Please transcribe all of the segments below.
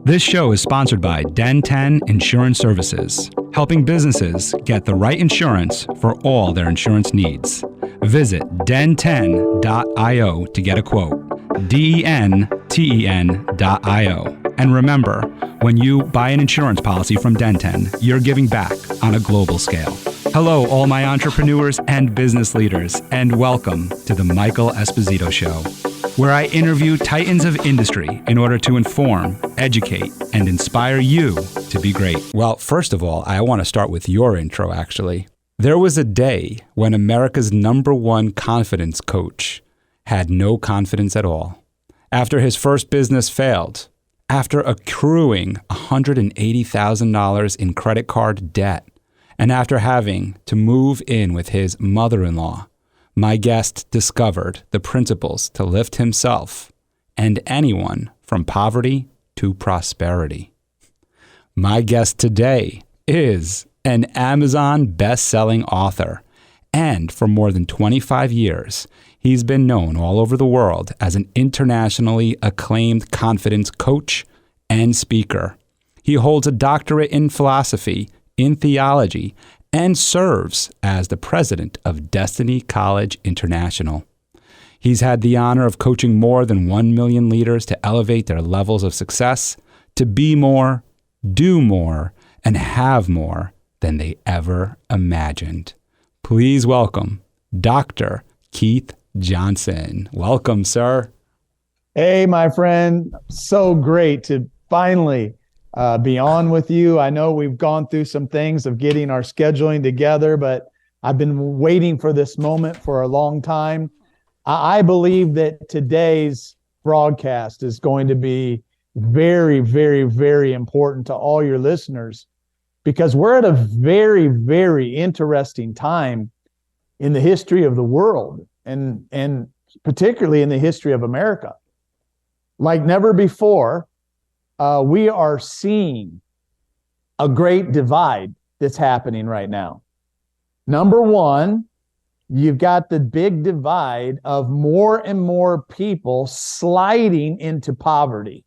This show is sponsored by Den 10 Insurance Services, helping businesses get the right insurance for all their insurance needs. Visit den10.io to get a quote. DENTEN.io. And remember, when you buy an insurance policy from Den 10, you're giving back on a global scale. Hello, all my entrepreneurs and business leaders, and welcome to the Michael Esposito Show, where I interview titans of industry in order to inform, educate, and inspire you to be great. Well, first of all, I want to start with your intro, actually. There was a day when America's #1 confidence coach had no confidence at all. After his first business failed, after accruing $180,000 in credit card debt, and after having to move in with his mother-in-law, my guest discovered the principles to lift himself and anyone from poverty to prosperity. My guest today is an Amazon best-selling author, and for more than 25 years, he's been known all over the world as an internationally acclaimed confidence coach and speaker. He holds a doctorate in philosophy, in theology, and serves as the president of Destiny College International. He's had the honor of coaching more than 1 million leaders to elevate their levels of success, to be more, do more, and have more than they ever imagined. Please welcome Dr. Keith Johnson. Welcome, sir. Hey, my friend. So great to finally be on with you. I know we've gone through some things of getting our scheduling together, but I've been waiting for this moment for a long time. I believe that today's broadcast is going to be very, very, very important to all your listeners, because we're at a very, very interesting time in the history of the world, and particularly in the history of America. Like never before, we are seeing a great divide that's happening right now. Number one, you've got the big divide of more and more people sliding into poverty.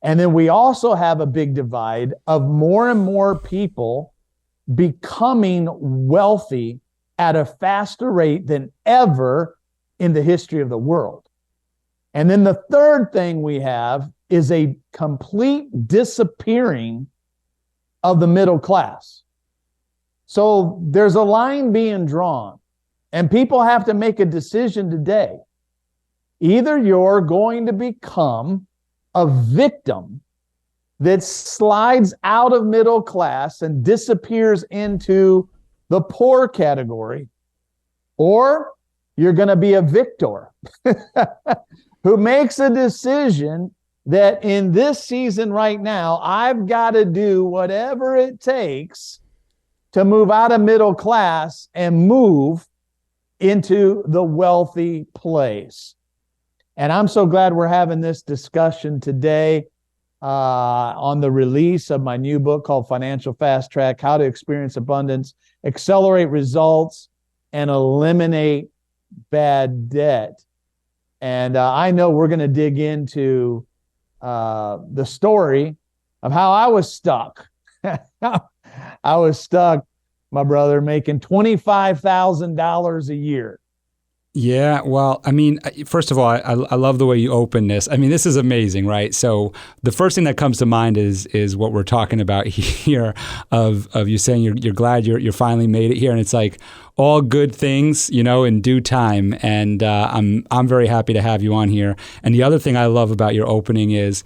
And then we also have a big divide of more and more people becoming wealthy at a faster rate than ever in the history of the world. And then the third thing we have is a complete disappearing of the middle class. So there's a line being drawn, and people have to make a decision today. Either you're going to become a victim that slides out of middle class and disappears into the poor category, or you're going to be a victor who makes a decision that in this season right now, I've got to do whatever it takes to move out of middle class and move into the wealthy place. And I'm so glad we're having this discussion today on the release of my new book called Financial Fast Track: How to Experience Abundance, Accelerate Results, and Eliminate Bad Debt. And I know we're going to dig into the story of how I was stuck. I was stuck, my brother, making $25,000 a year. Yeah, well, I mean, first of all, I love the way you open this. I mean, this is amazing, right? So the first thing that comes to mind is what we're talking about here, of you saying you're glad you're finally made it here, and it's like all good things, in due time. And I'm very happy to have you on here. And the other thing I love about your opening is,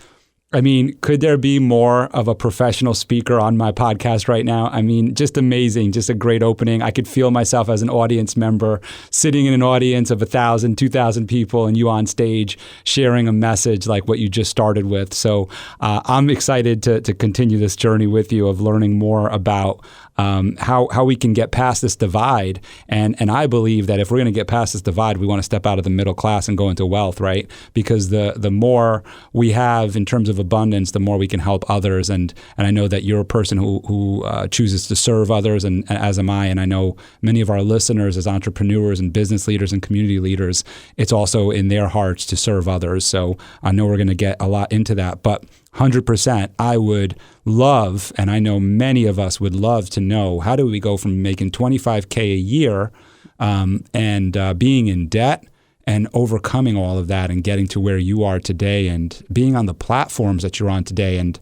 I mean, could there be more of a professional speaker on my podcast right now? I mean, just amazing, just a great opening. I could feel myself as an audience member sitting in an audience of 1,000, 2,000 people, and you on stage sharing a message like what you just started with. So I'm excited to continue this journey with you of learning more about how we can get past this divide. And I believe that if we're going to get past this divide, we want to step out of the middle class and go into wealth, right? Because the more we have in terms of abundance, the more we can help others. And I know that you're a person who chooses to serve others, and as am I. And I know many of our listeners as entrepreneurs and business leaders and community leaders, it's also in their hearts to serve others. So I know we're going to get a lot into that, but 100%, I would love, and I know many of us would love to know, how do we go from making $25K a year and being in debt and overcoming all of that and getting to where you are today and being on the platforms that you're on today. And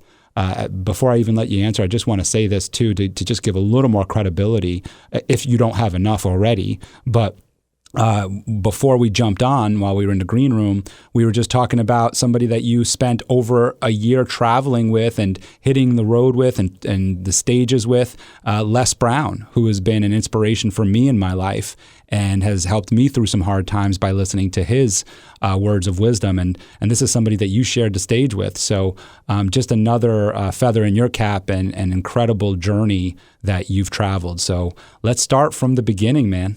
before I even let you answer, I just want to say this too, to just give a little more credibility, if you don't have enough already. But before we jumped on, while we were in the green room, we were just talking about somebody that you spent over a year traveling with and hitting the road with and the stages with, Les Brown, who has been an inspiration for me in my life and has helped me through some hard times by listening to his words of wisdom. And this is somebody that you shared the stage with. So just another feather in your cap and an incredible journey that you've traveled. So let's start from the beginning, man.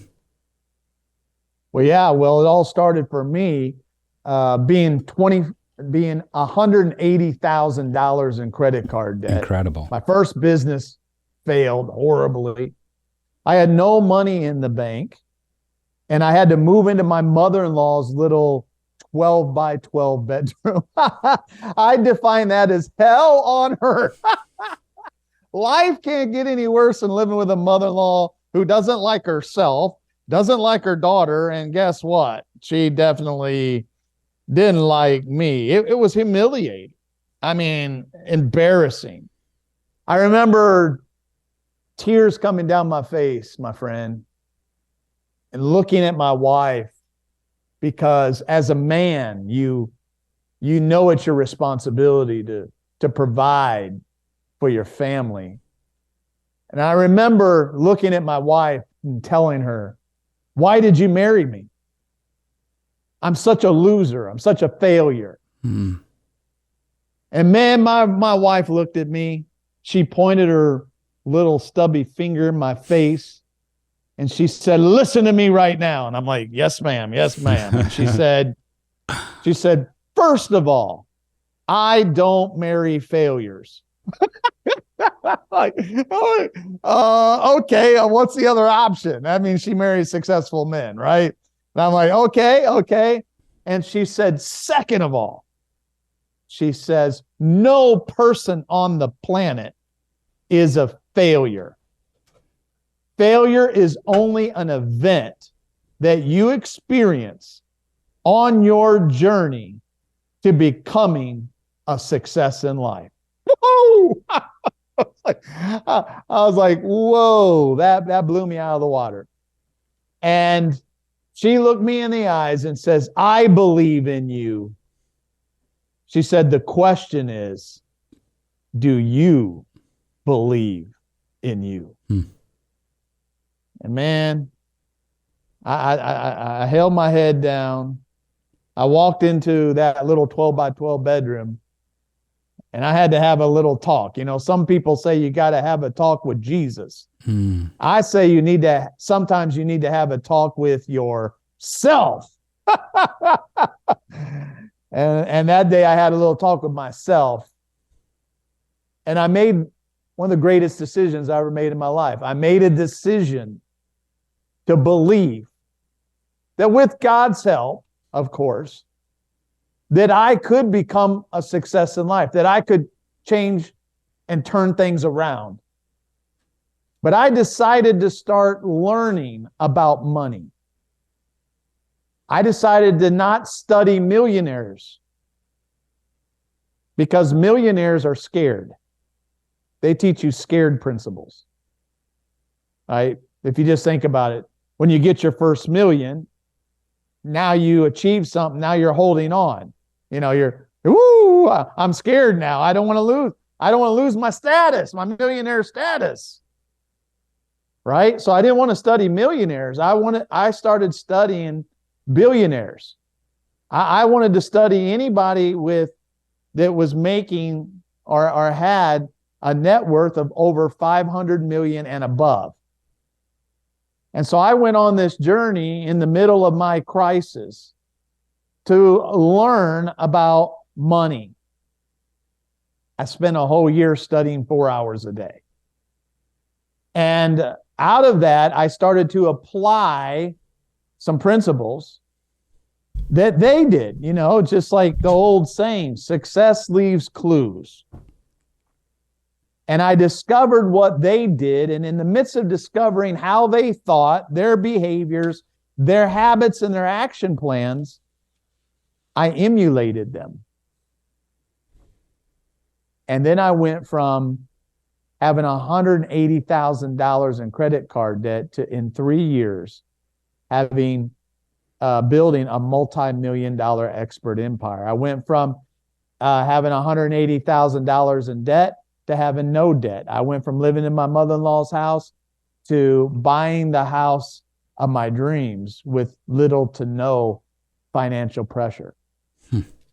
Well, yeah. Well, it all started for me being $180,000 in credit card debt. Incredible. My first business failed horribly. I had no money in the bank, and I had to move into my mother-in-law's little 12 by 12 bedroom. I define that as hell on earth. Life can't get any worse than living with a mother-in-law who doesn't like herself, doesn't like her daughter, and guess what? She definitely didn't like me. It was humiliating. I mean, embarrassing. I remember tears coming down my face, my friend, and looking at my wife, because as a man, you know it's your responsibility to provide for your family. And I remember looking at my wife and telling her, "Why did you marry me? I'm such a loser. I'm such a failure." Mm. And man, my wife looked at me. She pointed her little stubby finger in my face, and she said, "Listen to me right now." And I'm like, "Yes, ma'am. Yes, ma'am." And she said, "First of all, I don't marry failures." Like, okay, what's the other option? That means she marries successful men, right? And I'm like, okay. And she said, "Second of all," she says, "no person on the planet is a failure. Failure is only an event that you experience on your journey to becoming a success in life." Woo! I was like, whoa, that blew me out of the water. And she looked me in the eyes and says, "I believe in you." She said, "The question is, do you believe in you?" And man, I held my head down. I walked into that little 12 by 12 bedroom, and I had to have a little talk. You know, some people say you got to have a talk with Jesus. I say sometimes you need to have a talk with yourself. And that day I had a little talk with myself. And I made one of the greatest decisions I ever made in my life. I made a decision to believe that with God's help, of course, that I could become a success in life, that I could change and turn things around. But I decided to start learning about money. I decided to not study millionaires, because millionaires are scared. They teach you scared principles. Right? If you just think about it, when you get your first million, now you achieve something, now you're holding on. You know, I'm scared now. I don't want to lose my status, my millionaire status. Right? So I didn't want to study millionaires. I started studying billionaires. I wanted to study anybody that was making or had a net worth of over 500 million and above. And so I went on this journey in the middle of my crisis to learn about money. I spent a whole year studying 4 hours a day. And out of that, I started to apply some principles that they did, just like the old saying, success leaves clues. And I discovered what they did. And in the midst of discovering how they thought, their behaviors, their habits, and their action plans, I emulated them. And then I went from having $180,000 in credit card debt to, in 3 years, having building a multi-million-dollar expert empire. I went from having $180,000 in debt to having no debt. I went from living in my mother-in-law's house to buying the house of my dreams with little to no financial pressure.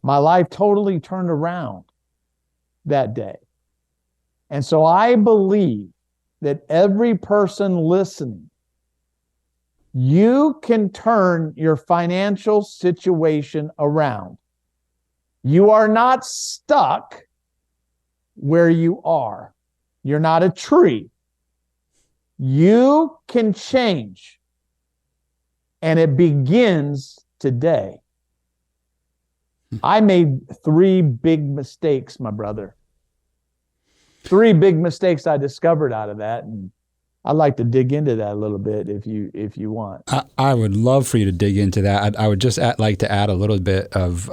My life totally turned around that day. And so I believe that every person listening, you can turn your financial situation around. You are not stuck where you are. You're not a tree. You can change. And it begins today. I made 3 big mistakes, my brother. 3 big mistakes I discovered out of that. And I'd like to dig into that a little bit if you want. I would love for you to dig into that. I would just like to add a little bit of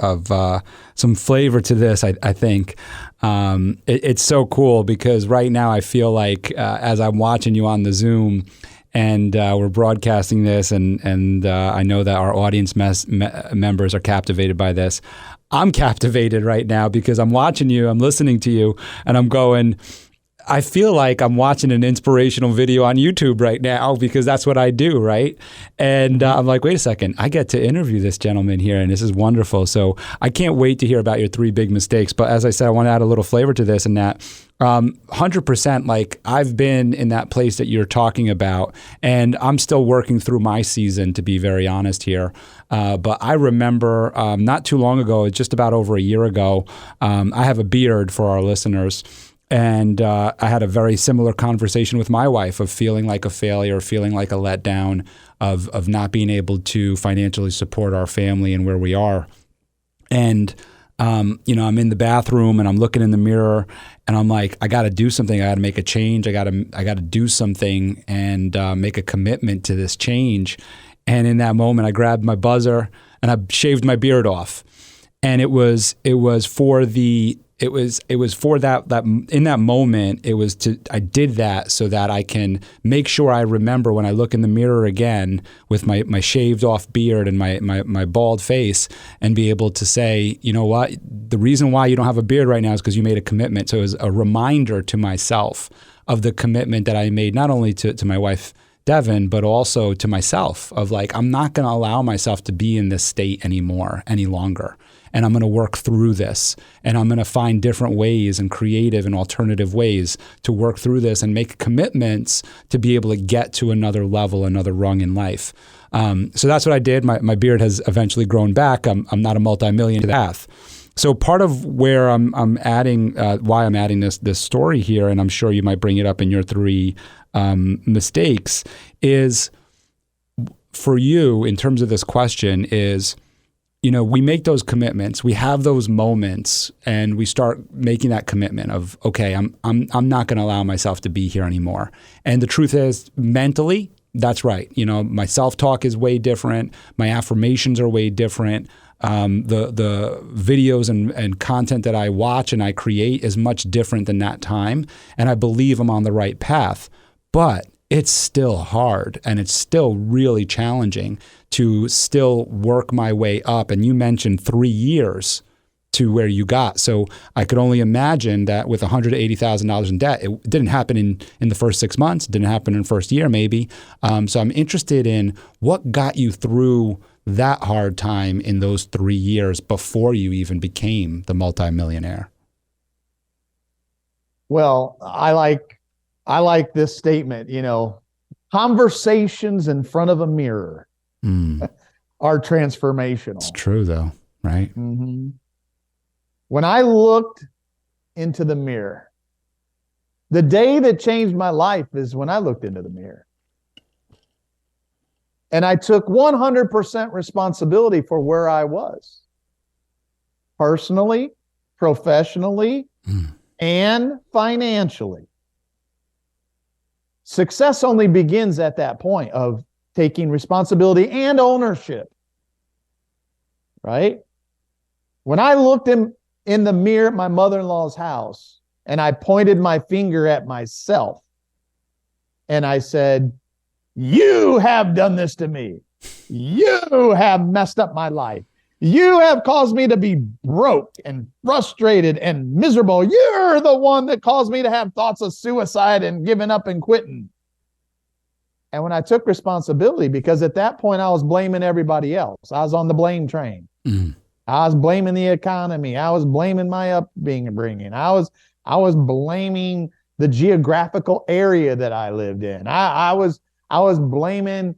some flavor to this. I think it's so cool because right now I feel like as I'm watching you on the Zoom and we're broadcasting this, and I know that our audience members are captivated by this. I'm captivated right now because I'm watching you, I'm listening to you, and I'm going, I feel like I'm watching an inspirational video on YouTube right now because that's what I do, right? And I'm like, wait a second, I get to interview this gentleman here, and this is wonderful. So I can't wait to hear about your 3 big mistakes. But as I said, I want to add a little flavor to this, and that 100%, like I've been in that place that you're talking about, and I'm still working through my season, to be very honest here. But I remember not too long ago, just about over a year ago, I have a beard for our listeners. And I had a very similar conversation with my wife of feeling like a failure, feeling like a letdown, of not being able to financially support our family and where we are. And, I'm in the bathroom and I'm looking in the mirror and I'm like, I got to do something. I got to make a change. I got to do something and make a commitment to this change. And in that moment, I grabbed my buzzer and I shaved my beard off. And it was for that in that moment, I did that so that I can make sure I remember when I look in the mirror again with my shaved off beard and my bald face and be able to say, you know what, the reason why you don't have a beard right now is because you made a commitment. So it was a reminder to myself of the commitment that I made, not only to my wife, Devin, but also to myself of like, I'm not going to allow myself to be in this state any longer. And I'm going to work through this, and I'm going to find different ways and creative and alternative ways to work through this and make commitments to be able to get to another level, another rung in life. So that's what I did. My beard has eventually grown back. I'm not a multi-million path. So part of where I'm adding, why I'm adding this story here, and I'm sure you might bring it up in your 3 mistakes, is for you in terms of this question is, we make those commitments, we have those moments, and we start making that commitment of, okay, I'm not going to allow myself to be here anymore. And the truth is, mentally, that's right. My self-talk is way different. My affirmations are way different. The videos and content that I watch and I create is much different than that time. And I believe I'm on the right path. But it's still hard and it's still really challenging to still work my way up. And you mentioned 3 years to where you got. So I could only imagine that with $180,000 in debt, it didn't happen in the first 6 months, it didn't happen in the first year maybe. So I'm interested in what got you through that hard time in those 3 years before you even became the multimillionaire. Well, I like this statement, conversations in front of a mirror are transformational. It's true though, right? Mm-hmm. When I looked into the mirror, the day that changed my life is when I looked into the mirror. And I took 100% responsibility for where I was, personally, professionally, and financially. Success only begins at that point of taking responsibility and ownership, right? When I looked in the mirror at my mother-in-law's house and I pointed my finger at myself and I said, you have done this to me. You have messed up my life. You have caused me to be broke and frustrated and miserable. You're the one that caused me to have thoughts of suicide and giving up and quitting. And when I took responsibility, because at that point I was blaming everybody else. I was on the blame train. I was blaming the economy. I was blaming my upbringing. I was blaming the geographical area that I lived in. I was blaming,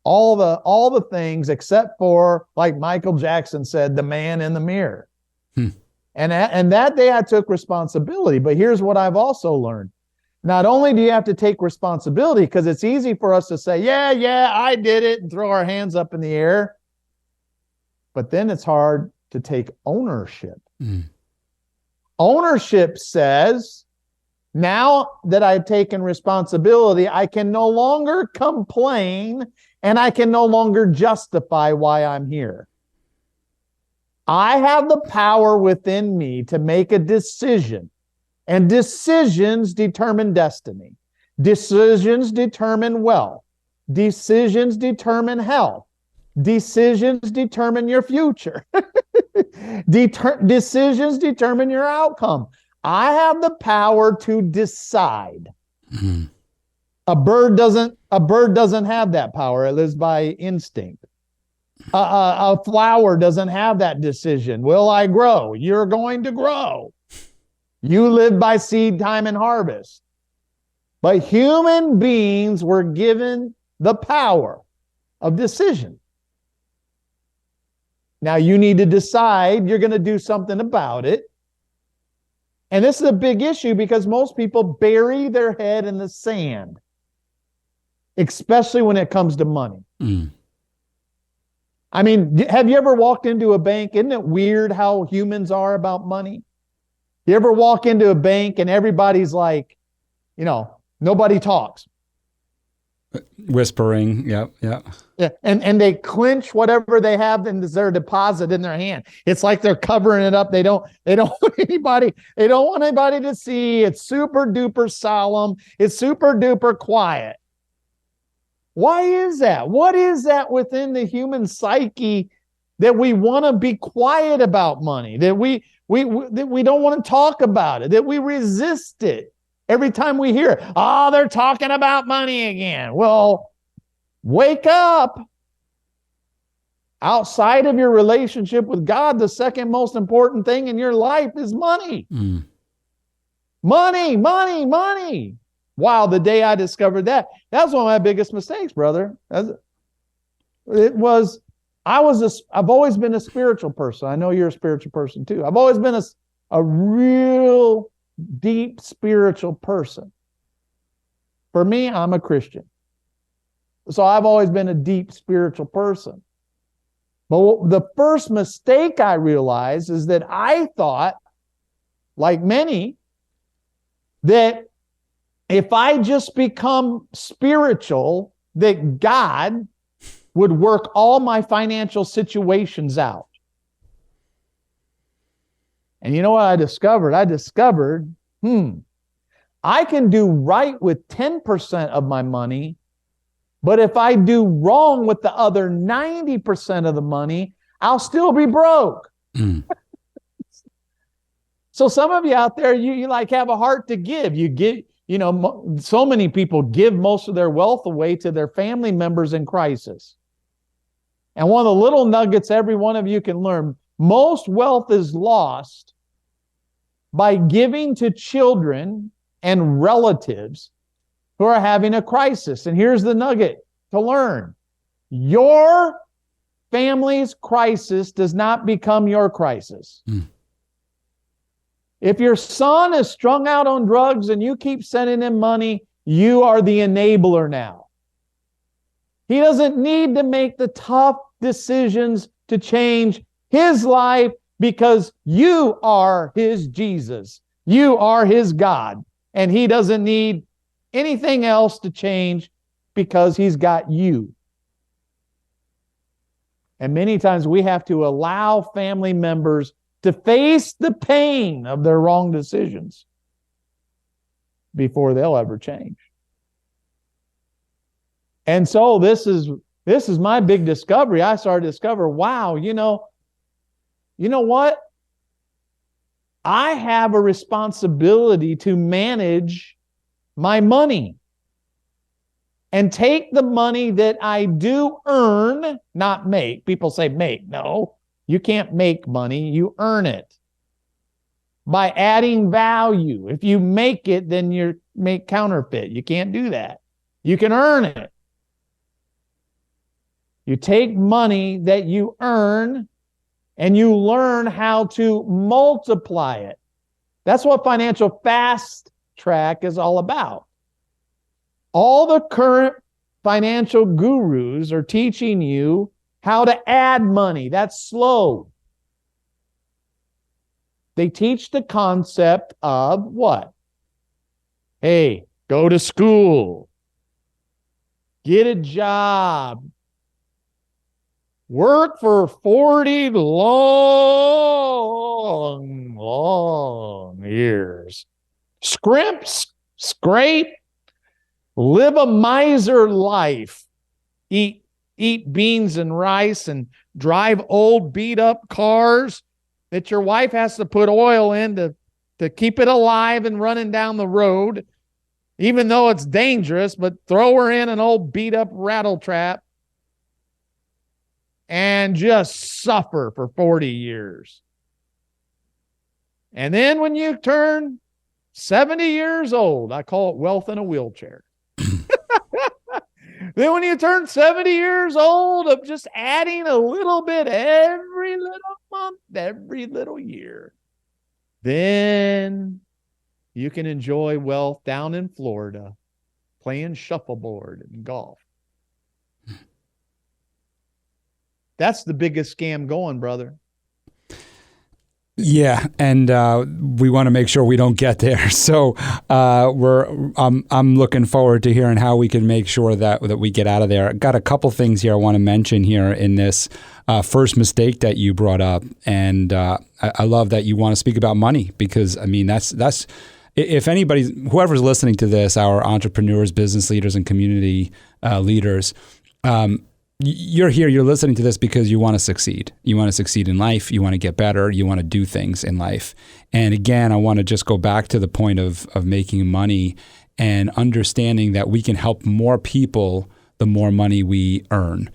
all the things except for, like Michael Jackson said, the man in the mirror. And that day I took responsibility. But here's what I've also learned. Not only do you have to take responsibility, because it's easy for us to say, yeah, I did it, and throw our hands up in the air. But then it's hard to take ownership. Ownership says, now that I've taken responsibility, I can no longer complain and I can no longer justify why I'm here. I have the power within me to make a decision, and decisions determine destiny. Decisions determine wealth. Decisions determine health. Decisions determine your future. Decisions determine your outcome. I have the power to decide. A bird doesn't have that power. It lives by instinct. A flower doesn't have that decision. Will I grow? You're going to grow. You live by seed time and harvest. But human beings were given the power of decision. Now you need to decide you're going to do something about it. And this is a big issue because most people bury their head in the sand, especially when it comes to money. I mean, have you ever walked into a bank? Isn't it weird how humans are about money? You ever walk into a bank and everybody's like, nobody talks. Whispering, yeah. Yeah, and they clench whatever they have in their deposit in their hand. It's like they're covering it up. They don't want anybody to see. It's super duper solemn. It's super duper quiet. Why is that? What is that within the human psyche that we want to be quiet about money, that we don't want to talk about it, that we resist it every time we hear, oh, they're talking about money again. Well, wake up. Outside of your relationship with God, the second most important thing in your life is money. Money. Wow, the day I discovered that was one of my biggest mistakes, brother. I've always been a spiritual person. I know you're a spiritual person too. I've always been a real deep spiritual person. For me, I'm a Christian. So I've always been a deep spiritual person. But the first mistake I realized is that I thought, like many, that if I just become spiritual, that God would work all my financial situations out. And you know what I discovered? I can do right with 10% of my money, but if I do wrong with the other 90% of the money, I'll still be broke. So some of you out there, you like have a heart to give. You give, so many people give most of their wealth away to their family members in crisis. And one of the little nuggets every one of you can learn, most wealth is lost by giving to children and relatives who are having a crisis. And here's the nugget to learn. Your family's crisis does not become your crisis. If your son is strung out on drugs and you keep sending him money, you are the enabler now. He doesn't need to make the tough decisions to change his life because you are his Jesus. You are his God. And he doesn't need anything else to change because he's got you. And many times we have to allow family members to face the pain of their wrong decisions before they'll ever change. And so this is my big discovery. I started to discover, wow, you know what? I have a responsibility to manage my money and take the money that I do earn, not make. People say make. No, you can't make money. You earn it by adding value. If you make it, then you make counterfeit. You can't do that. You can earn it. You take money that you earn and you learn how to multiply it. That's what financial fast track is all about. All the current financial gurus are teaching you how to add money. That's slow. They teach the concept of what? Hey, go to school. Get a job. Work for 40 long years. Scrimp, scrape, live a miser life. Eat beans and rice and drive old beat up cars that your wife has to put oil in to keep it alive and running down the road, even though it's dangerous, but throw her in an old beat up rattle trap and just suffer for 40 years. And then when you turn 70 years old, I call it wealth in a wheelchair. Then when you turn 70 years old of just adding a little bit every little month, every little year, then you can enjoy wealth down in Florida, playing shuffleboard and golf. That's the biggest scam going, brother. Yeah, and we want to make sure we don't get there. So I'm looking forward to hearing how we can make sure that we get out of there. I've got a couple things here I want to mention here in this first mistake that you brought up, and I love that you want to speak about money because I mean that's if anybody, whoever's listening to this, our entrepreneurs, business leaders, and community leaders. You're here, you're listening to this because you want to succeed. You want to succeed in life. You want to get better. You want to do things in life. And again, I want to just go back to the point of making money and understanding that we can help more people the more money we earn.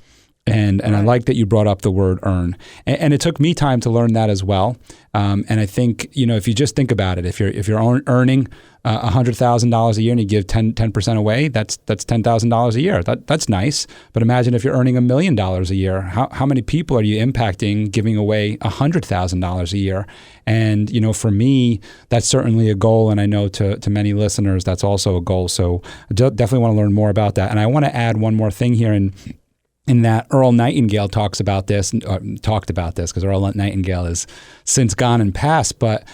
And I like that you brought up the word earn. And it took me time to learn that as well. And I think, if you just think about it, if you're earning $100,000 a year and you give 10% away, that's $10,000 a year. That's nice. But imagine if you're earning $1 million a year, how many people are you impacting giving away $100,000 a year? And, for me, that's certainly a goal. And I know to many listeners, that's also a goal. So I definitely want to learn more about that. And I want to add one more thing here. In that Earl Nightingale talked about this because Earl Nightingale is since gone and passed. But,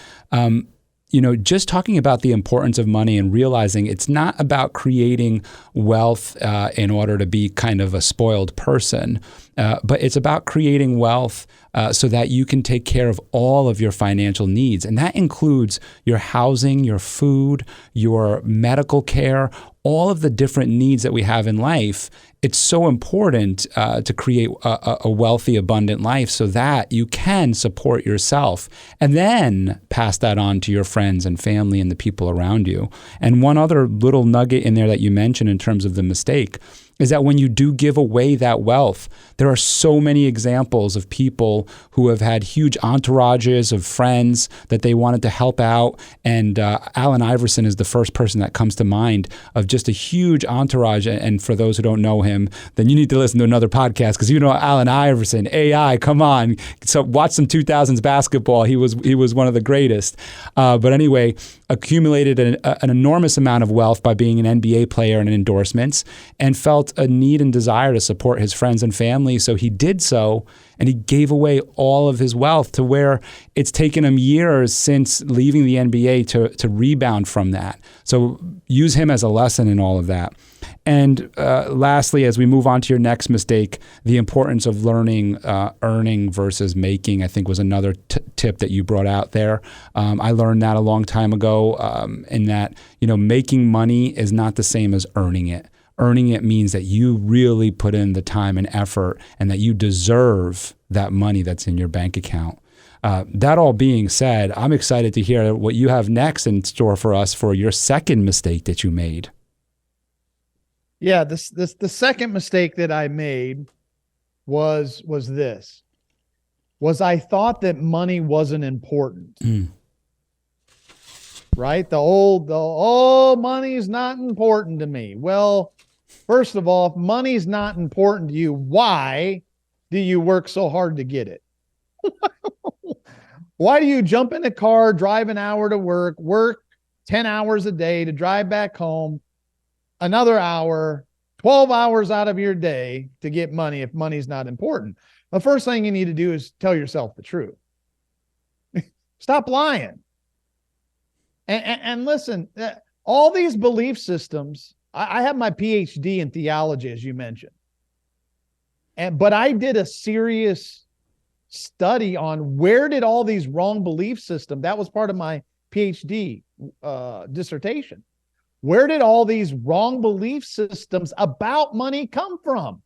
just talking about the importance of money and realizing it's not about creating wealth in order to be kind of a spoiled person, but it's about creating wealth so that you can take care of all of your financial needs. And that includes your housing, your food, your medical care, all of the different needs that we have in life. It's so important to create a wealthy, abundant life so that you can support yourself and then pass that on to your friends and family and the people around you. And one other little nugget in there that you mentioned in terms of the mistake, is that when you do give away that wealth, there are so many examples of people who have had huge entourages of friends that they wanted to help out. And Allen Iverson is the first person that comes to mind of just a huge entourage. And for those who don't know him, then you need to listen to another podcast because you know Allen Iverson, AI, come on. So watch some 2000s basketball. He was one of the greatest. But anyway, accumulated an enormous amount of wealth by being an NBA player and endorsements, and felt a need and desire to support his friends and family. So he did so, and he gave away all of his wealth, to where it's taken him years since leaving the NBA to rebound from that. So use him as a lesson in all of that. And lastly, as we move on to your next mistake, the importance of learning earning versus making, I think, was another tip that you brought out there. I learned that a long time ago, in that, making money is not the same as earning it. Earning it means that you really put in the time and effort, and that you deserve that money that's in your bank account. That all being said, I'm excited to hear what you have next in store for us for your second mistake that you made. Yeah, the second mistake that I made was I thought that money wasn't important. Right? The old money's not important to me. Well, first of all, if money's not important to you, why do you work so hard to get it? Why do you jump in a car, drive an hour to work 10 hours a day to drive back home, another hour, 12 hours out of your day to get money if money's not important? The first thing you need to do is tell yourself the truth. Stop lying. And listen, all these belief systems, I have my PhD in theology, as you mentioned. But I did a serious study on where did all these wrong belief systems, that was part of my PhD dissertation. Where did all these wrong belief systems about money come from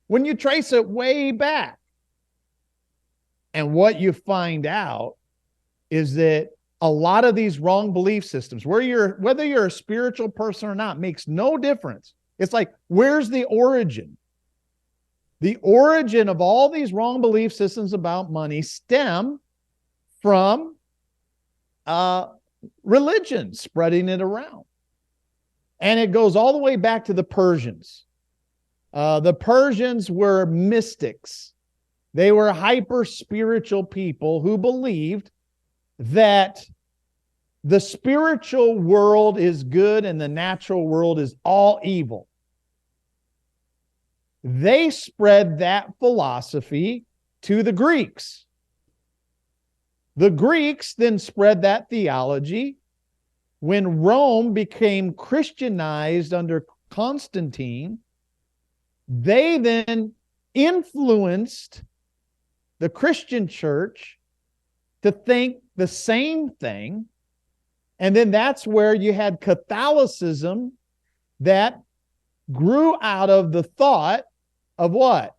when you trace it way back? And what you find out is that a lot of these wrong belief systems, whether you're a spiritual person or not, makes no difference. It's like, where's the origin? The origin of all these wrong belief systems about money stem from religion spreading it around. And it goes all the way back to the Persians. The Persians were mystics. They were hyper spiritual people who believed that the spiritual world is good and the natural world is all evil. They spread that philosophy to the Greeks. The Greeks then spread that theology. When Rome became Christianized under Constantine, they then influenced the Christian church to think the same thing. And then that's where you had Catholicism that grew out of the thought of what?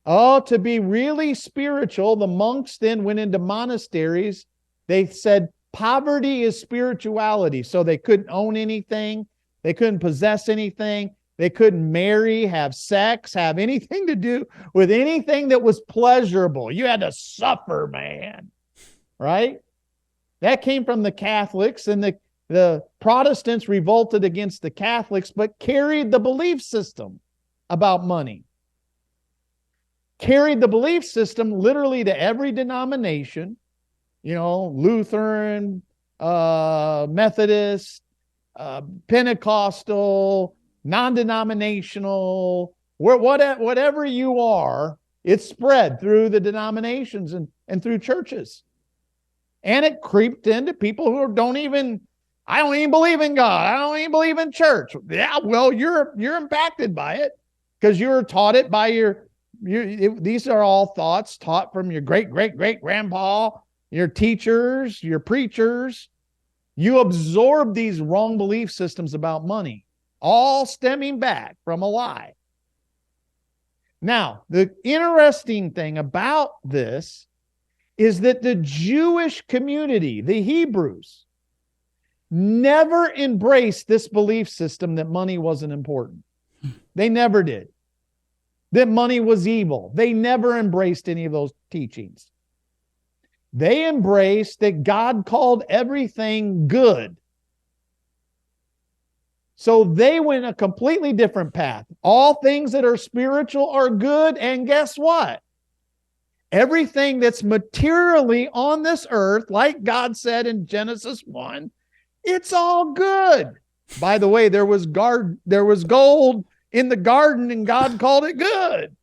Oh, to be really spiritual, the monks then went into monasteries. They said poverty is spirituality. So they couldn't own anything. They couldn't possess anything. They couldn't marry, have sex, have anything to do with anything that was pleasurable. You had to suffer, man. Right? That came from the Catholics, and the Protestants revolted against the Catholics, but carried the belief system about money. Carried the belief system literally to every denomination, Lutheran, Methodist, Pentecostal, non-denominational, whatever you are, it's spread through the denominations and through churches. And it creeped into people who I don't even believe in God. I don't even believe in church. Yeah, well, you're impacted by it because you're taught it by these are all thoughts taught from your great-great-great-grandpa, your teachers, your preachers. You absorb these wrong belief systems about money, all stemming back from a lie. Now, the interesting thing about this is that the Jewish community, the Hebrews, never embraced this belief system that money wasn't important. They never did. That money was evil. They never embraced any of those teachings. They embraced that God called everything good. So they went a completely different path. All things that are spiritual are good. And guess what? Everything that's materially on this earth, like God said in Genesis 1, it's all good. By the way, there was gold in the garden and God called it good.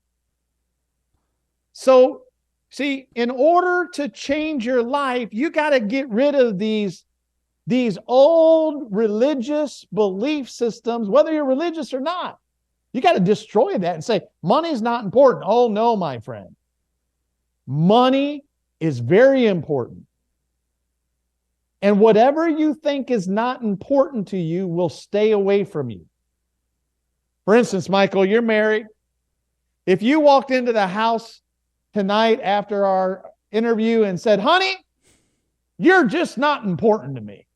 So, see, in order to change your life, you got to get rid of these old religious belief systems, whether you're religious or not. You got to destroy that and say, money's not important. Oh, no, my friend. Money is very important. And whatever you think is not important to you will stay away from you. For instance, Michael, you're married. If you walked into the house tonight after our interview and said, honey, you're just not important to me.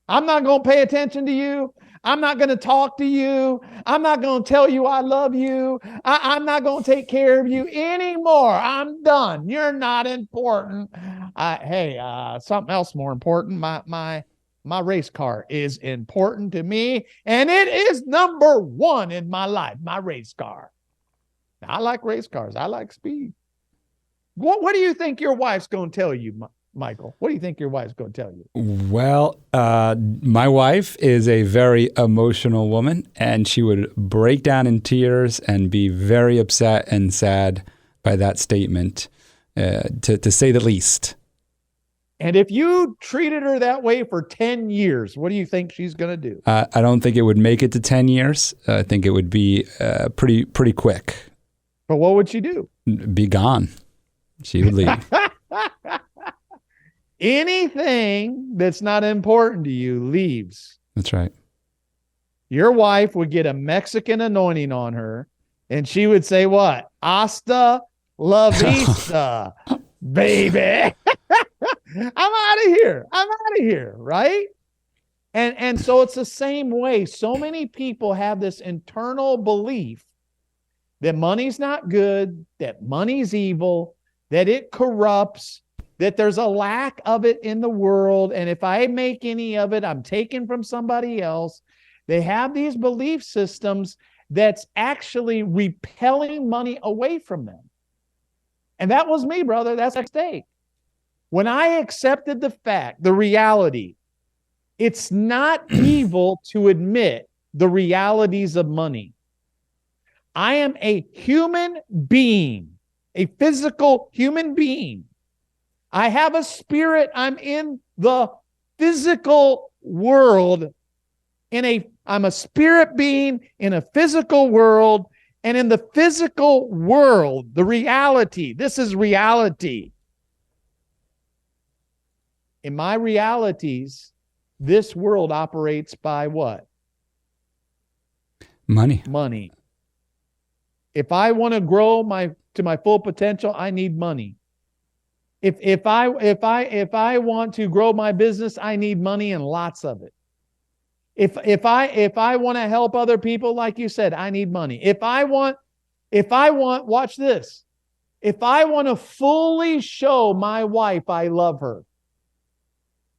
I'm not going to pay attention to you. I'm not going to talk to you. I'm not going to tell you I love you. I'm not going to take care of you anymore. I'm done. You're not important. Something else more important. My race car is important to me, and it is number one in my life, my race car. I like race cars. I like speed. What do you think your wife's going to tell you, Michael? What do you think your wife's going to tell you? Well, my wife is a very emotional woman, and she would break down in tears and be very upset and sad by that statement, to say the least. And if you treated her that way for 10 years, what do you think she's going to do? I don't think it would make it to 10 years. I think it would be pretty quick. But what would she do? Be gone. She would leave. Anything that's not important to you leaves. That's right. Your wife would get a Mexican anointing on her, and she would say what? Hasta la vista, baby. I'm out of here, right? And so it's the same way. So many people have this internal belief that money's not good, that money's evil, that it corrupts, that there's a lack of it in the world, and if I make any of it, I'm taken from somebody else. They have these belief systems that's actually repelling money away from them. And that was me, brother. That's a mistake. When I accepted the reality, it's not evil to admit the realities of money. I am a human being, a physical human being. I have a spirit. I'm in the physical world. I'm a spirit being in a physical world. And in the physical world, the reality, this is reality. In my realities, this world operates by what? Money. If I want to grow to my full potential, I need money. If I want to grow my business, I need money and lots of it. If I want to help other people, like you said, I need money. If I want, watch this. If I want to fully show my wife I love her,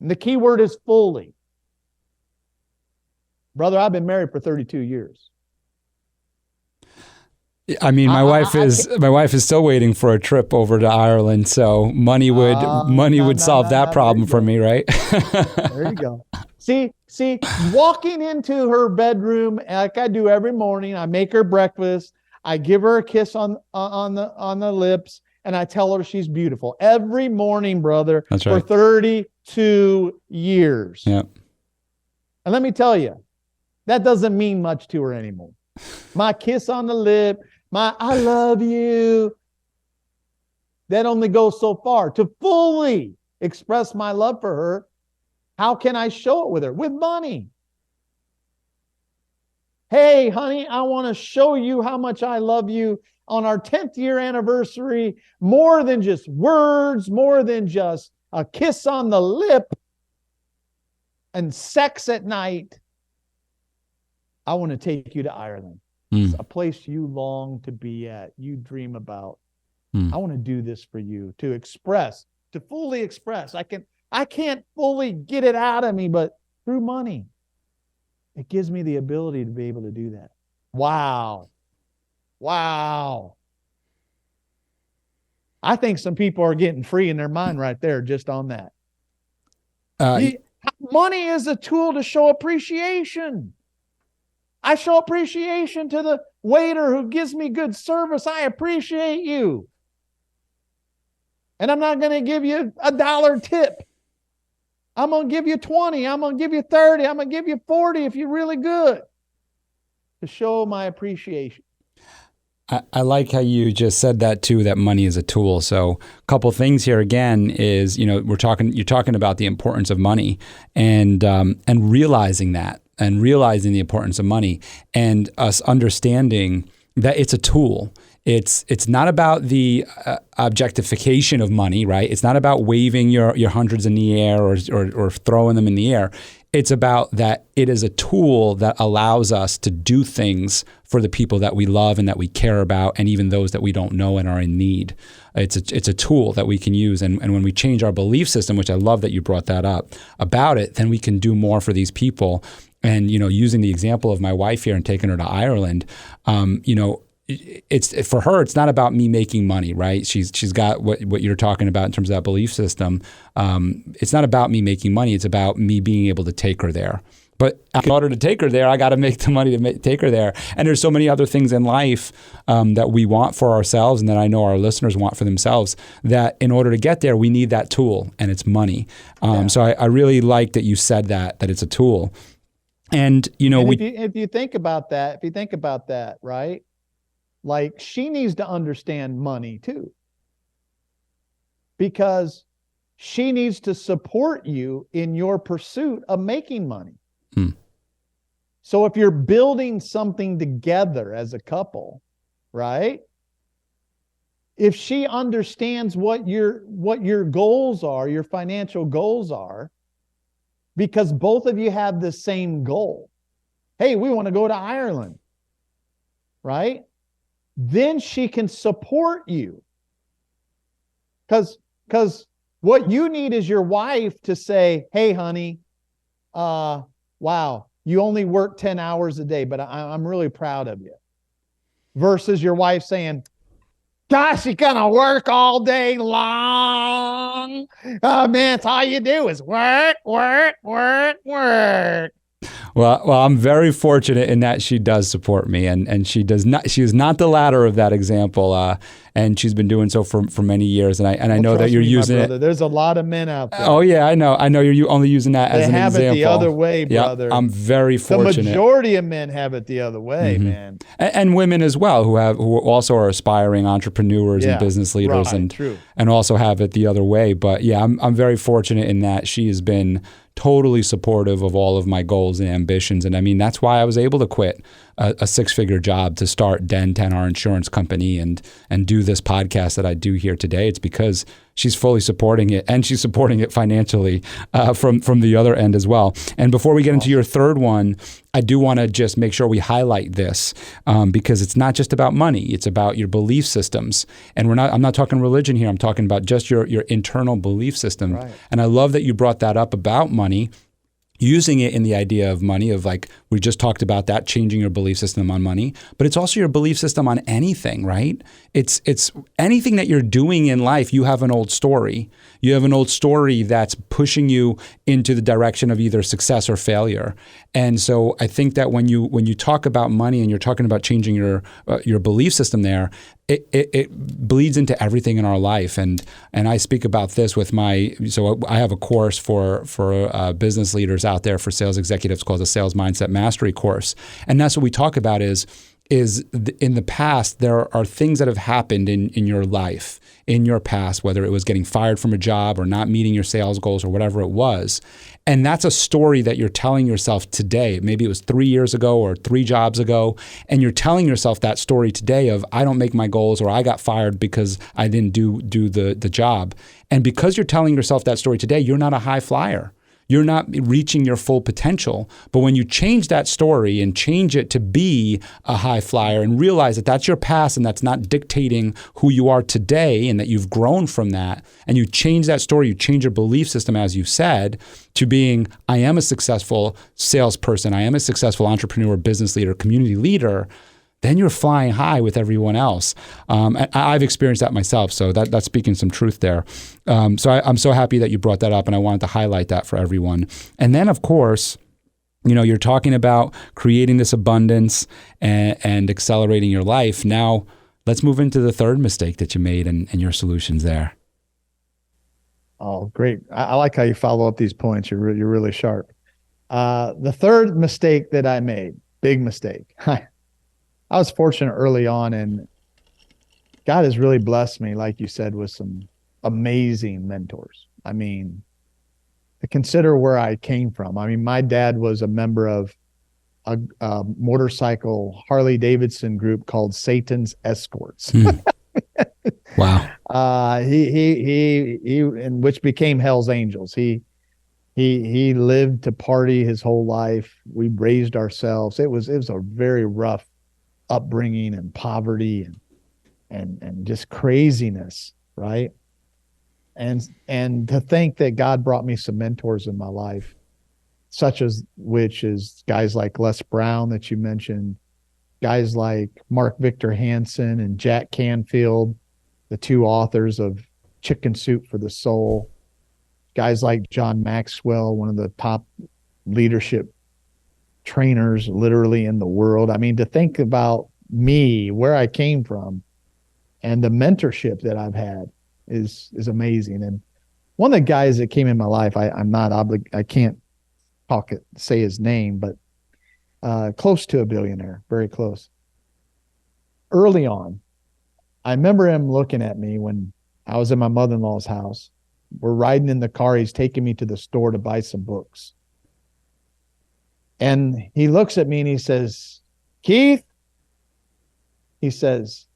and the key word is fully. Brother, I've been married for 32 years. I mean, my wife is still waiting for a trip over to Ireland, so money would solve that problem for me, right? There you go. See, walking into her bedroom like I do every morning, I make her breakfast, I give her a kiss on the lips, and I tell her she's beautiful every morning, brother. That's right. For 32 years. Yeah. And let me tell you, that doesn't mean much to her anymore. My kiss on the lip, my I love you, that only goes so far. To fully express my love for her, how can I show it with her? With money. Hey, honey, I want to show you how much I love you on our 10th year anniversary, more than just words, more than just a kiss on the lip and sex at night. I want to take you to Ireland. a place you long to be at, you dream about. I want to do this for you, to fully express. I can't fully get it out of me, but through money, it gives me the ability to be able to do that. Wow. I think some people are getting free in their mind right there just on that. Money is a tool to show appreciation. I show appreciation to the waiter who gives me good service. I appreciate you. And I'm not going to give you $1 tip. I'm going to give you 20. I'm going to give you 30. I'm going to give you 40 if you're really good, to show my appreciation. I like how you just said that too, that money is a tool. So a couple things here again is, you're talking about the importance of money and realizing that, and realizing the importance of money, and us understanding that it's a tool. It's not about the objectification of money, right? It's not about waving your hundreds in the air or throwing them in the air. It's about that it is a tool that allows us to do things for the people that we love and that we care about, and even those that we don't know and are in need. It's a tool that we can use. And when we change our belief system, which I love that you brought that up about it, then we can do more for these people. And, using the example of my wife here and taking her to Ireland, it's for her, it's not about me making money, right? She's got what you're talking about in terms of that belief system. It's not about me making money. It's about me being able to take her there. But in order to take her there, I got to make the money to take her there. And there's so many other things in life that we want for ourselves, and that I know our listeners want for themselves, that in order to get there, we need that tool, and it's money. So I really like that you said that it's a tool. And, if you think about that, right? Like, she needs to understand money too, because she needs to support you in your pursuit of making money. So if you're building something together as a couple, right? If she understands what your goals are, your financial goals are, because both of you have the same goal. Hey, we want to go to Ireland, right? Then she can support you. Because what you need is your wife to say, hey, honey, wow, you only work 10 hours a day, but I'm really proud of you. Versus your wife saying, gosh, you're going to work all day long. Oh, man, it's all you do is work. Well, I'm very fortunate in that she does support me, and she is not the latter of that example, and she's been doing so for many years, and I know that you're using it. There's a lot of men out there. Oh yeah, I know you're only using that as an example. They have it the other way, brother. Yep, I'm very fortunate. The majority of men have it the other way, man. And women as well, who also are aspiring entrepreneurs and business leaders, and also have it the other way. But yeah, I'm very fortunate in that she has been totally supportive of all of my goals and ambitions. And I mean, that's why I was able to quit a six-figure job to start Den 10, our insurance company, and do this podcast that I do here today. It's because she's fully supporting it, and she's supporting it financially from the other end as well. And before we get into your third one, I do want to just make sure we highlight this because it's not just about money. It's about your belief systems. And I'm not talking religion here. I'm talking about just your internal belief system. Right. And I love that you brought that up about money, using it in the idea of money, of like, we just talked about that, changing your belief system on money, but it's also your belief system on anything, right? It's anything that you're doing in life. You have an old story. You have an old story that's pushing you into the direction of either success or failure. And so I think that when you talk about money and you're talking about changing your belief system there, it bleeds into everything in our life. And I speak about this with so I have a course for business leaders out there, for sales executives, called the Sales Mindset Mastery course. And that's what we talk about is in the past, there are things that have happened in your life, in your past, whether it was getting fired from a job or not meeting your sales goals or whatever it was. And that's a story that you're telling yourself today. Maybe it was 3 years ago or 3 jobs ago. And you're telling yourself that story today of, I don't make my goals, or I got fired because I didn't do the job. And because you're telling yourself that story today, you're not a high flyer. you're not reaching your full potential. But when you change that story and change it to be a high flyer and realize that that's your past and that's not dictating who you are today and that you've grown from that, and you change that story, you change your belief system, as you said, to being, I am a successful salesperson, I am a successful entrepreneur, business leader, community leader, then you're flying high with everyone else. I've experienced that myself, so that's speaking some truth there. So I'm so happy that you brought that up, and I wanted to highlight that for everyone. And then, of course, you're talking about creating this abundance and accelerating your life. Now, let's move into the third mistake that you made and your solutions there. Oh, great. I like how you follow up these points. You're really sharp. The third mistake that I made, big mistake. I was fortunate early on, and God has really blessed me, like you said, with some amazing mentors. I mean, to consider where I came from. I mean, my dad was a member of a motorcycle Harley Davidson group called Satan's Escorts. Wow. He and which became Hell's Angels. He lived to party his whole life. We raised ourselves. It was a very rough upbringing and poverty and just craziness, right? And to think that God brought me some mentors in my life, which is guys like Les Brown that you mentioned, guys like Mark Victor Hansen and Jack Canfield, the two authors of Chicken Soup for the Soul, guys like John Maxwell, one of the top leadership trainers literally in the world. I mean, to think about me, where I came from, and the mentorship that I've had is amazing. And one of the guys that came in my life, I can't say his name, but close to a billionaire, very close. Early on, I remember him looking at me when I was in my mother-in-law's house. We're riding in the car. He's taking me to the store to buy some books. And he looks at me and he says, Keith, he says,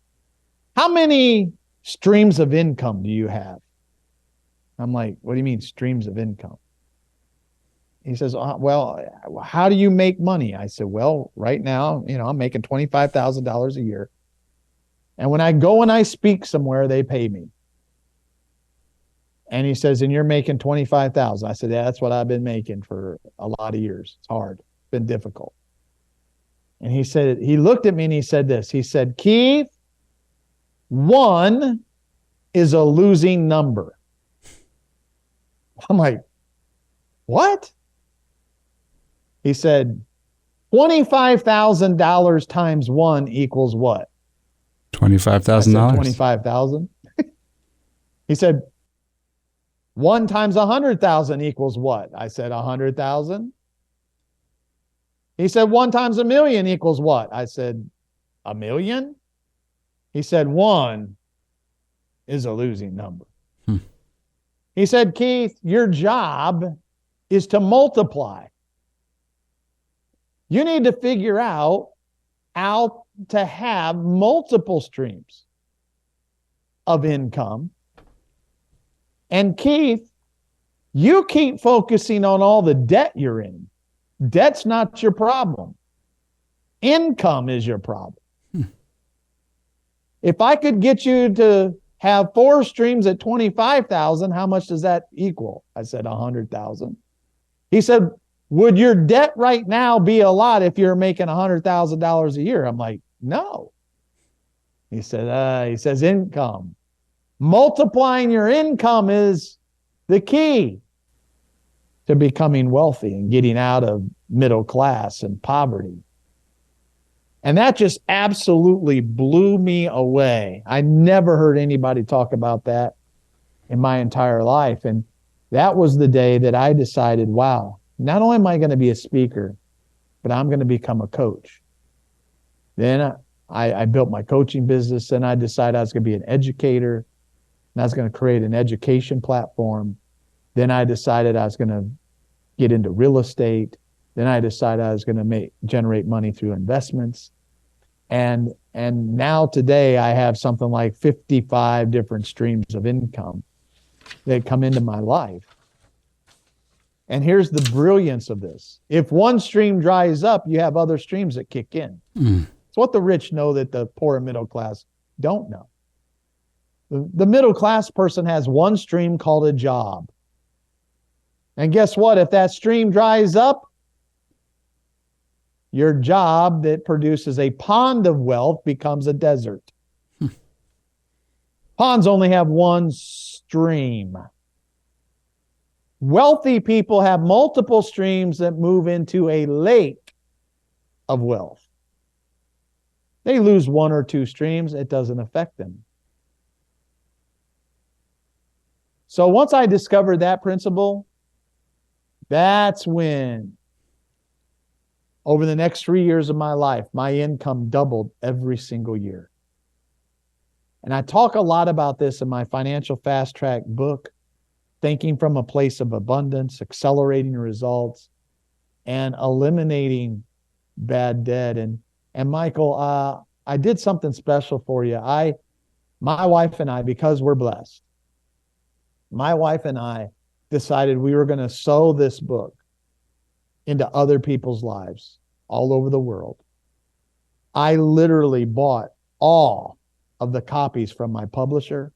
how many streams of income do you have? I'm like, what do you mean streams of income? He says, well, how do you make money? I said, well, right now, I'm making $25,000 a year. And when I go and I speak somewhere, they pay me. And he says, and you're making $25,000. I said, yeah, that's what I've been making for a lot of years. It's hard. It's been difficult. And he said, he looked at me and he said this. He said, Keith, 1 is a losing number. I'm like, what? He said, $25,000 times 1 equals what? $25,000. 25,000. He said, 1 times 100,000 equals what? I said, 100,000. He said, 1 times 1,000,000 equals what? I said, 1,000,000. He said, 1 is a losing number. He said, Keith, your job is to multiply. You need to figure out how to have multiple streams of income. And Keith, you keep focusing on all the debt you're in. Debt's not your problem. Income is your problem. If I could get you to have 4 streams at 25,000, how much does that equal? I said 100,000. He said, would your debt right now be a lot if you're making $100,000 a year? I'm like, no. He says income. Multiplying your income is the key to becoming wealthy and getting out of middle class and poverty. And that just absolutely blew me away. I never heard anybody talk about that in my entire life. And that was the day that I decided, wow, not only am I going to be a speaker, but I'm going to become a coach. Then I built my coaching business, and I decided I was going to be an educator, and I was going to create an education platform. Then I decided I was going to get into real estate. Then I decided I was going to generate money through investments. And now today I have something like 55 different streams of income that come into my life. And here's the brilliance of this. If one stream dries up, you have other streams that kick in. It's what the rich know that the poor and middle class don't know. The middle class person has one stream called a job. And guess what? If that stream dries up, your job that produces a pond of wealth becomes a desert. Ponds only have one stream. Wealthy people have multiple streams that move into a lake of wealth. They lose one or two streams, it doesn't affect them. So once I discovered that principle, that's when, over the next 3 years of my life, my income doubled every single year. And I talk a lot about this in my Financial Fast Track book, Thinking from a Place of Abundance, Accelerating Results, and Eliminating Bad Debt. And Michael, I did something special for you. My wife and I, because we're blessed, my wife and I decided we were going to sow this book into other people's lives all over the world. I literally bought all of the copies from my publisher.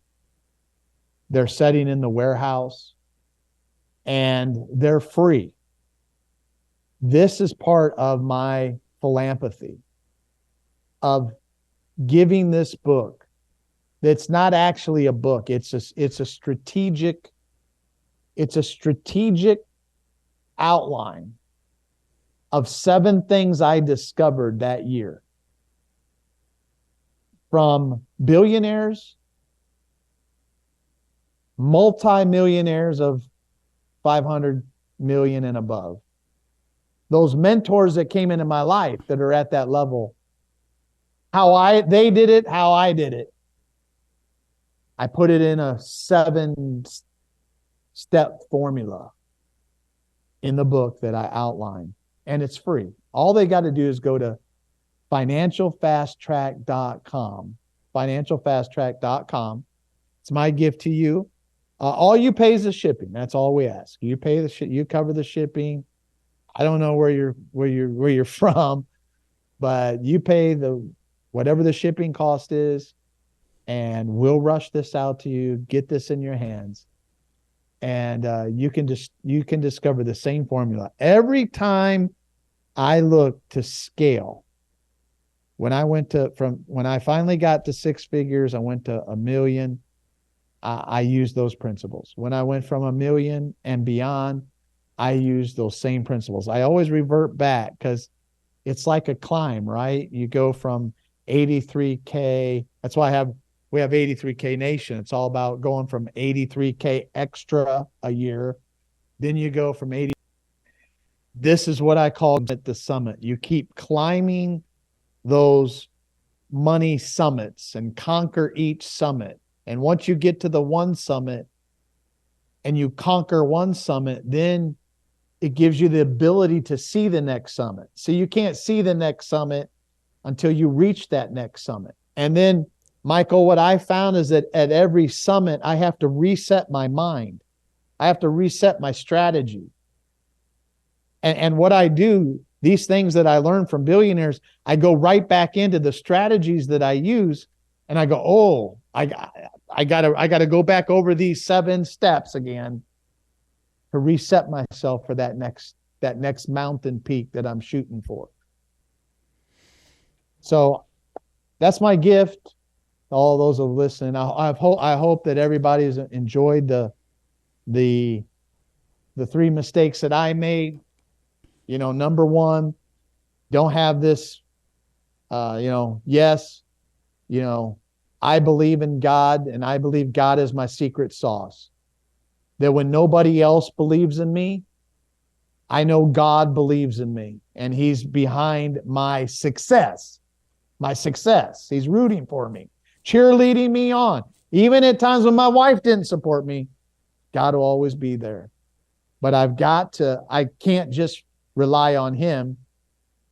They're sitting in the warehouse and they're free. This is part of my philanthropy of giving this book. That's not actually a book. It's a strategic outline of 7 things I discovered that year. From billionaires, multimillionaires of 500 million and above. Those mentors that came into my life that are at that level. They did it, how I did it. I put it in a 7-step formula in the book that I outline. And it's free. All they got to do is go to financialfasttrack.com. Financialfasttrack.com. It's my gift to you. All you pay is the shipping. That's all we ask. You pay you cover the shipping. I don't know where you're from, but you pay whatever the shipping cost is, and we'll rush this out to you. Get this in your hands, and you can discover the same formula every time I look to scale. When I finally got to 6 figures, I went to 1 million. I used those principles. When I went from 1 million and beyond, I used those same principles. I always revert back because it's like a climb, right? You go from 83K. That's why we have 83K Nation. It's all about going from 83K extra a year. Then you go from 80. This is what I call at the summit. You keep climbing those money summits and conquer each summit. And once you get to the one summit and you conquer one summit, then it gives you the ability to see the next summit. So you can't see the next summit until you reach that next summit. And then, Michael, what I found is that at every summit, I have to reset my mind. I have to reset my strategy. And what I do, these things that I learned from billionaires, I go right back into the strategies that I use, and I go, oh, I gotta go back over these 7 steps again to reset myself for that next mountain peak that I'm shooting for. So that's my gift to all those who listen. I hope that everybody's enjoyed the 3 mistakes that I made. Number 1, don't have this, yes, I believe in God, and I believe God is my secret sauce. That when nobody else believes in me, I know God believes in me, and He's behind my success. He's rooting for me, cheerleading me on. Even at times when my wife didn't support me, God will always be there. But I can't just rely on Him.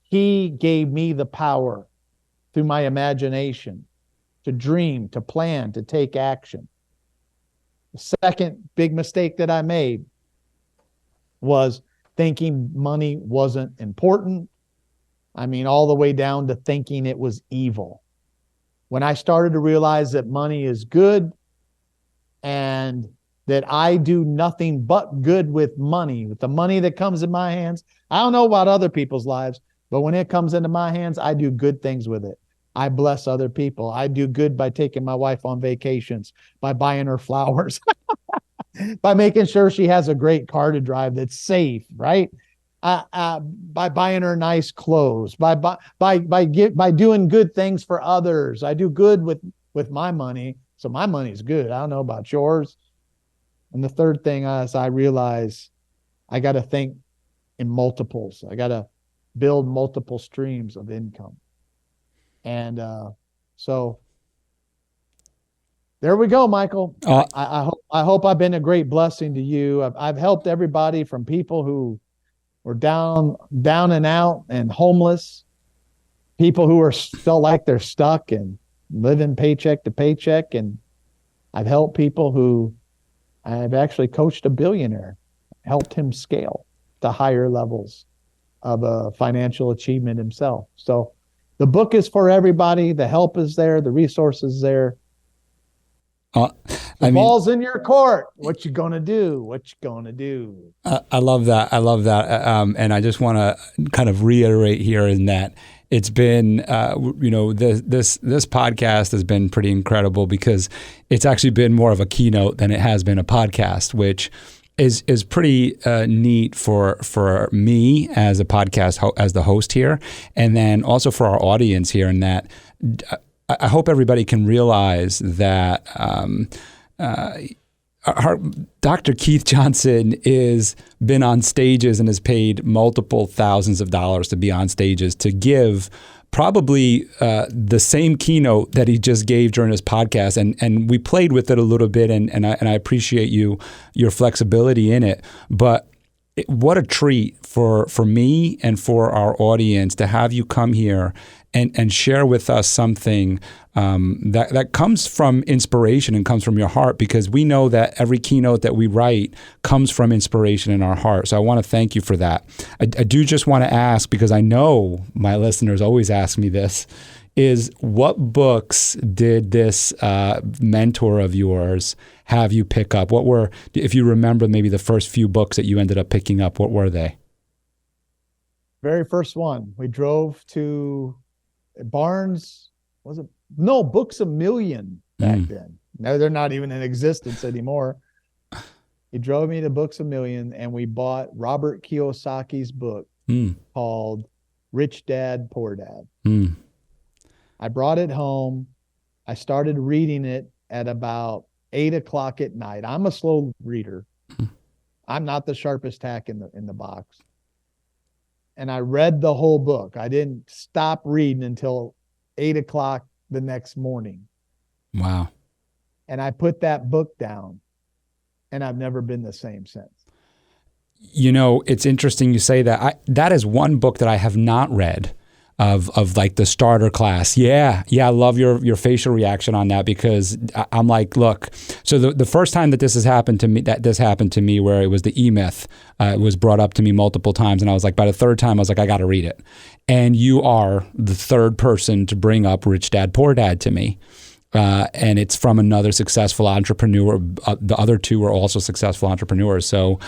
He gave me the power through my imagination to dream, to plan, to take action. The second big mistake that I made, was thinking money wasn't important. I mean, all the way down to thinking it was evil. When I started to realize that money is good and that I do nothing but good with money, with the money that comes in my hands. I don't know about other people's lives, but when it comes into my hands, I do good things with it. I bless other people. I do good by taking my wife on vacations, by buying her flowers, by making sure she has a great car to drive that's safe, right? By buying her nice clothes, by doing good things for others. I do good with my money, so my money's good. I don't know about yours. And the third thing is I realize I got to think in multiples. I got to build multiple streams of income. And so there we go, Michael. I hope I've been a great blessing to you. I've helped everybody from people who were down and out and homeless, people who are still like they're stuck and living paycheck to paycheck. And I've helped people who I've actually coached a billionaire, helped him scale to higher levels of financial achievement himself. So the book is for everybody. The help is there. The resources there. The ball's in your court. What you gonna do? What you gonna do? I love that. I love that. And I just want to kind of reiterate here in that it's been, this podcast has been pretty incredible because it's actually been more of a keynote than it has been a podcast, which is pretty neat for me as a podcast as the host here, and then also for our audience here. In that, I hope everybody can realize that Dr. Keith Johnson is been on stages and has paid multiple thousands of dollars to be on stages to give probably the same keynote that he just gave during his podcast. And we played with it a little bit, and I appreciate your flexibility in it. But what a treat for me and for our audience to have you come here and share with us something that comes from inspiration and comes from your heart, because we know that every keynote that we write comes from inspiration in our heart. So I want to thank you for that. I do just want to ask, because I know my listeners always ask me this, is what books did this mentor of yours have you pick up? What were, if you remember, maybe the first few books that you ended up picking up, what were they? Very first one, we drove to Barnes, was it? No, Books A Million back then. No, they're not even in existence anymore. He drove me to Books A Million, and we bought Robert Kiyosaki's book called Rich Dad, Poor Dad. I brought it home. I started reading it at about 8:00 at night. I'm a slow reader. I'm not the sharpest tack in the box. And I read the whole book. I didn't stop reading until 8:00 the next morning. Wow. And I put that book down, and I've never been the same since. You know, it's interesting you say that. That is one book that I have not read of like the starter class. Yeah. I love your facial reaction on that, because I'm like, look, so the first time that this happened to me, where it was the E-Myth, it was brought up to me multiple times. And I was like, by the third time, I was like, I got to read it. And you are the third person to bring up Rich Dad, Poor Dad to me. And it's from another successful entrepreneur. The other two are also successful entrepreneurs. So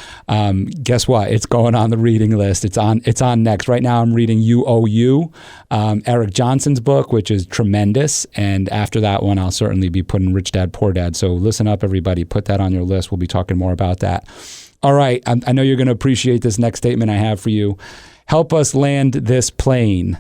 guess what? It's going on the reading list. It's on next. Right now I'm reading You Owe You, Eric Johnson's book, which is tremendous. And after that one, I'll certainly be putting Rich Dad, Poor Dad. So listen up, everybody. Put that on your list. We'll be talking more about that. All right. I know you're going to appreciate this next statement I have for you. Help us land this plane.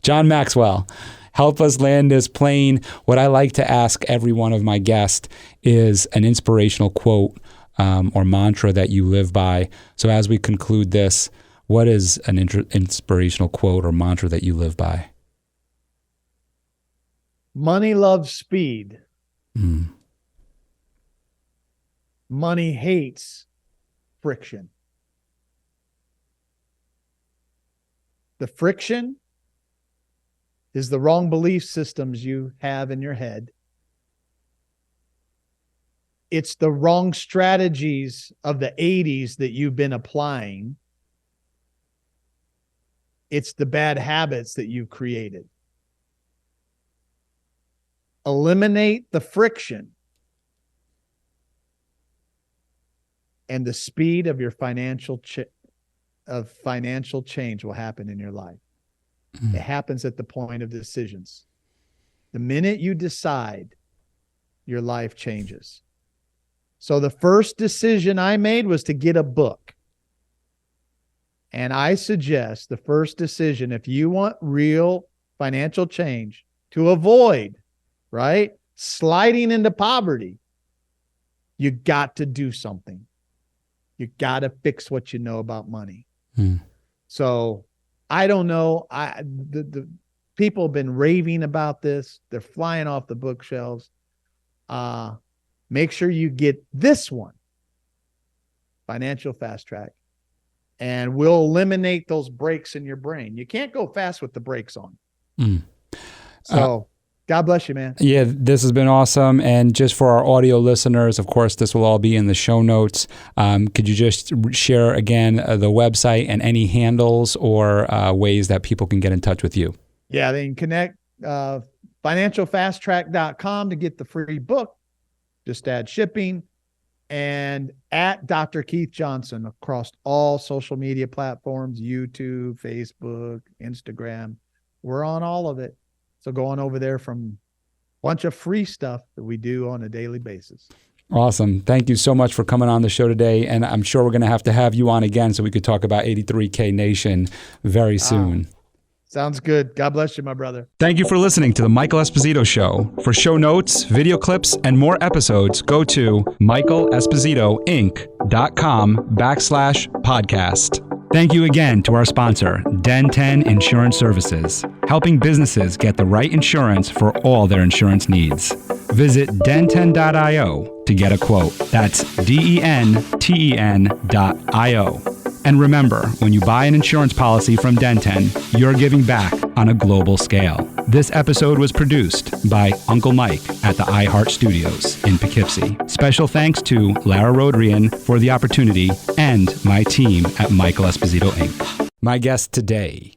John Maxwell. Help us land this plane. What I like to ask every one of my guests is an inspirational quote or mantra that you live by. So as we conclude this, what is an inspirational quote or mantra that you live by? Money loves speed. Money hates friction. The friction is the wrong belief systems you have in your head. it's the wrong strategies of the 80s that you've been applying. It's the bad habits that you've created. Eliminate the friction, and the speed of your financial change will happen in your life. It happens at the point of decisions. The minute you decide, your life changes. So the first decision I made was to get a book. And I suggest the first decision, if you want real financial change, to avoid, right, sliding into poverty, you got to do something. You got to fix what you know about money. So I don't know. The people have been raving about this. They're flying off the bookshelves. Make sure you get this one, Financial Fast Track, and we'll eliminate those brakes in your brain. You can't go fast with the brakes on. So God bless you, man. Yeah, this has been awesome. And just for our audio listeners, of course, this will all be in the show notes. Could you just share again the website and any handles or ways that people can get in touch with you? Yeah, they can connect financialfasttrack.com to get the free book. Just add shipping, and at Dr. Keith Johnson across all social media platforms, YouTube, Facebook, Instagram. We're on all of it. So go on over there from a bunch of free stuff that we do on a daily basis. Awesome. Thank you so much for coming on the show today. And I'm sure we're going to have you on again so we could talk about 83K Nation very soon. Sounds good. God bless you, my brother. Thank you for listening to the Michael Esposito Show. For show notes, video clips, and more episodes, go to michaelespositoinc.com/podcast. Thank you again to our sponsor, Den 10 Insurance Services, helping businesses get the right insurance for all their insurance needs. Visit den10.io to get a quote. That's DENTEN.io. And remember, when you buy an insurance policy from Den 10, you're giving back on a global scale. This episode was produced by Uncle Mike at the iHeart Studios in Poughkeepsie. Special thanks to Lara Rodrian for the opportunity and my team at Michael Esposito Inc. My guest today